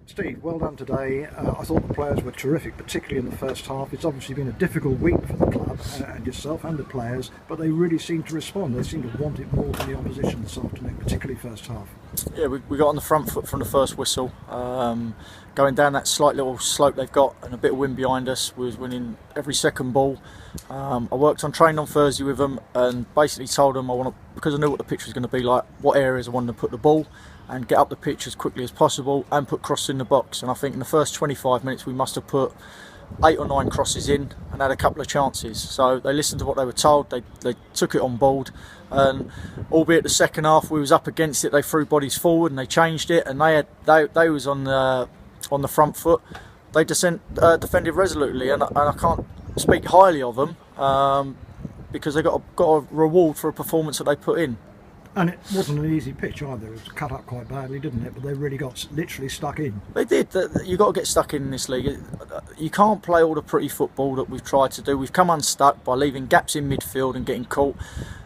Steve, well done today. I thought the players were terrific, particularly in the first half. It's obviously been a difficult week for the club and yourself and the players, but they really seem to respond. They seem to want it more than the opposition this afternoon, particularly first half. Yeah, we got on the front foot from the first whistle. Going down that slight little slope they've got and a bit of wind behind us, we was winning every second ball. I worked on training on Thursday with them and basically told them because I knew what the pitch was going to be like, what areas I wanted to put the ball and get up the pitch as quickly as possible and put crosses in the box. And I think in the first 25 minutes we must have put 8 or 9 crosses in and had a couple of chances. So they listened to what they were told, they took it on board, and albeit the second half we was up against it, they threw bodies forward and they changed it, and they was on the front foot. They defended resolutely, and I can't speak highly of them because they got a reward for a performance that they put in. And it wasn't an easy pitch either. It was cut up quite badly, didn't it? But they really got literally stuck in. They did. You got to get stuck in this league. You can't play all the pretty football that we've tried to do. We've come unstuck by leaving gaps in midfield and getting caught.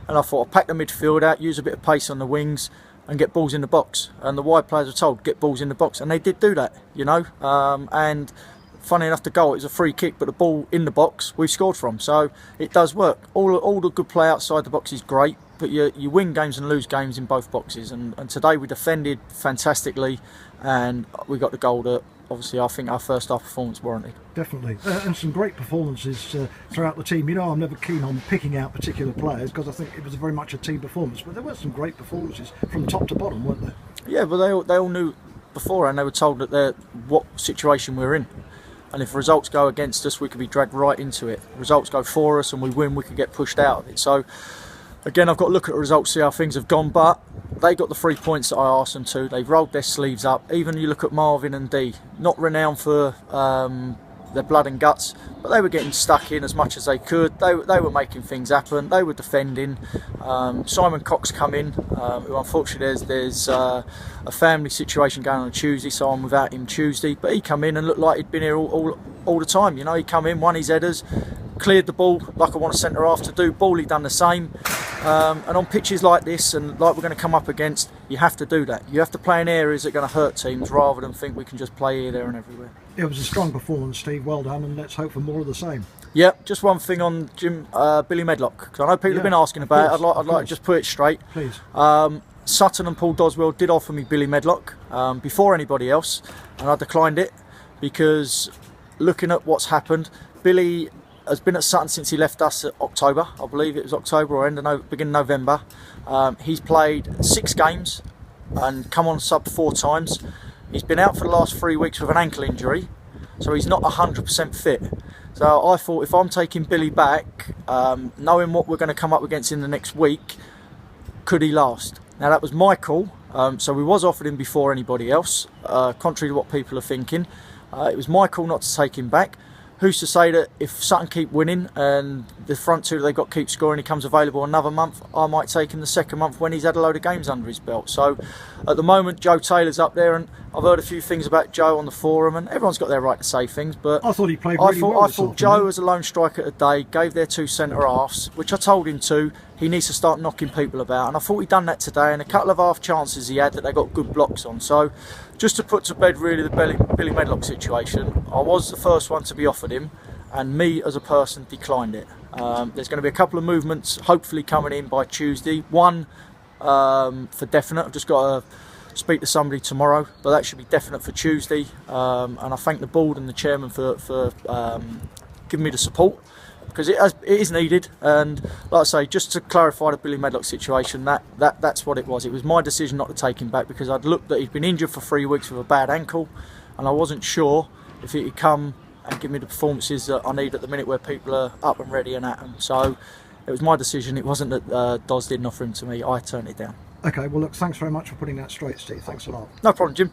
And I thought I'd pack the midfield out, use a bit of pace on the wings, and get balls in the box. And the wide players were told, get balls in the box, and they did do that, you know. And funny enough, the goal, it was a free kick, but the ball in the box we've scored from. So it does work. All the good play outside the box is great, but you win games and lose games in both boxes. And today we defended fantastically, and we got the goal that obviously I think our first half performance warranted. Definitely, and some great performances throughout the team. You know, I'm never keen on picking out particular players because I think it was very much a team performance, but there were some great performances from top to bottom, weren't there? Yeah, but they all knew beforehand. They were told that what situation we're in. And if results go against us, we could be dragged right into it. Results go for us and we win, we could get pushed out of it. So again, I've got to look at the results, see how things have gone, but they got the 3 points that I asked them to. They've rolled their sleeves up. Even you look at Marvin and Dee, not renowned for their blood and guts, but they were getting stuck in as much as they could. They were making things happen. They were defending. Simon Cox come in, who unfortunately there's a family situation going on Tuesday, so I'm without him Tuesday, but he come in and looked like he'd been here all the time. You know, he come in, won his headers, cleared the ball like I want a centre half to do. Bally done the same. And on pitches like this and like we're going to come up against, you have to do that. You have to play in areas that are going to hurt teams rather than think we can just play here, there and everywhere. It was a strong performance, Steve. Well done, and let's hope for more of the same. Yeah, just one thing on Jim, Billy Medlock, because I know people have been asking about it. I'd like to just put it straight. Please. Sutton and Paul Doswell did offer me Billy Medlock before anybody else, and I declined it because looking at what's happened, Billy has been at Sutton since he left us at October. I believe it was October or beginning November. He's played 6 games and come on sub 4 times. He's been out for the last 3 weeks with an ankle injury, so he's not 100% fit. So I thought if I'm taking Billy back, knowing what we're going to come up against in the next week, could he last? Now that was my call, so we was offered him before anybody else, contrary to what people are thinking. It was my call not to take him back. Who's to say that if Sutton keep winning and the front two that they've got keep scoring, he comes available another month, I might take him the second month when he's had a load of games under his belt. So at the moment, Joe Taylor's up there, and I've heard a few things about Joe on the forum, and everyone's got their right to say things, but I thought he played really well. I thought Joe as a lone striker today gave their 2 centre halves, which I told him to. He needs to start knocking people about, and I thought he'd done that today, and a couple of half chances he had that they got good blocks on. So just to put to bed really the Billy Medlock situation, I was the first one to be offered him, and me as a person declined it. There's going to be a couple of movements hopefully coming in by Tuesday. One for definite, I've just got to speak to somebody tomorrow, but that should be definite for Tuesday. And I thank the board and the chairman for giving me the support, because it is needed. And like I say, just to clarify the Billy Medlock situation, that's what it was. It was my decision not to take him back because I'd looked that he'd been injured for 3 weeks with a bad ankle, and I wasn't sure if he could come and give me the performances that I need at the minute where people are up and ready and at them. So it was my decision. It wasn't that Dos didn't offer him to me. I turned it down. Okay, well look, thanks very much for putting that straight, Steve. Thanks a lot. No problem, Jim.